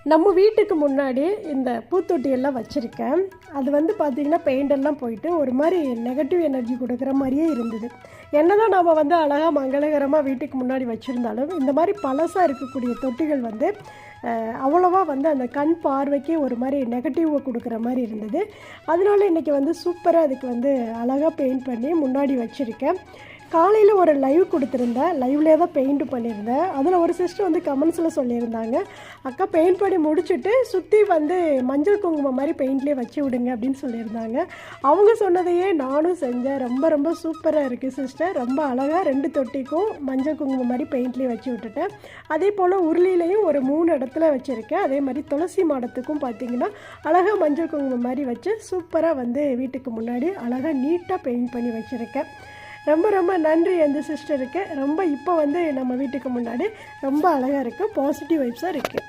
நம்ம வீட்டுக்கு முன்னாடி இந்த பூத்தொட்டியெல்லாம் வச்சுருக்கேன். அது வந்து பார்த்திங்கன்னா பெயிண்டெல்லாம் போயிட்டு ஒரு மாதிரி நெகட்டிவ் எனர்ஜி கொடுக்குற மாதிரியே இருந்தது. என்ன தான் நம்ம வந்து அழகாக மங்களகரமாக வீட்டுக்கு முன்னாடி வச்சுருந்தாலும் இந்த மாதிரி பழசாக இருக்கக்கூடிய தொட்டிகள் வந்து அவ்வளோவா வந்து அந்த கண் பார்வைக்கே ஒரு மாதிரி நெகட்டிவை கொடுக்குற மாதிரி இருந்தது. அதனால இன்றைக்கி வந்து சூப்பராக அதுக்கு வந்து அழகாக பெயிண்ட் பண்ணி முன்னாடி வச்சுருக்கேன். காலையில் ஒரு லைவ் கொடுத்துருந்தேன். லைவ்லேயே தான் பெயிண்ட் பண்ணியிருந்தேன். அதில் ஒரு சிஸ்டர் வந்து கமெண்ட்ஸில் சொல்லியிருந்தாங்க, அக்கா பெயிண்ட் பண்ணி முடிச்சுட்டு சுற்றி வந்து மஞ்சள் குங்குமம் மாதிரி பெயிண்ட்லேயே வச்சு விடுங்க அப்படின்னு சொல்லியிருந்தாங்க. அவங்க சொன்னதையே நானும் செஞ்சேன். ரொம்ப ரொம்ப சூப்பராக இருக்குது சிஸ்டர். ரொம்ப அழகாக 2 தொட்டிக்கும் மஞ்சள் குங்குமம் மாதிரி பெயிண்ட்லேயே வச்சு விட்டுட்டேன். அதே போல் உருளிலையும் ஒரு 3 இடத்துல வச்சுருக்கேன். அதே மாதிரி துளசி மாடத்துக்கும் பார்த்திங்கன்னா அழகாக மஞ்சள் குங்குமம் மாதிரி வச்சு சூப்பராக வந்து வீட்டுக்கு முன்னாடி அழகாக நீட்டாக பெயிண்ட் பண்ணி வச்சுருக்கேன். ரொம்ப ரொம்ப நன்றி அந்த சிஸ்டருக்கு. ரொம்ப இப்போ வந்து நம்ம வீட்டுக்கு முன்னாடி ரொம்ப அழகாக இருக்குது, பாசிட்டிவ் வைப்ஸாக இருக்குது.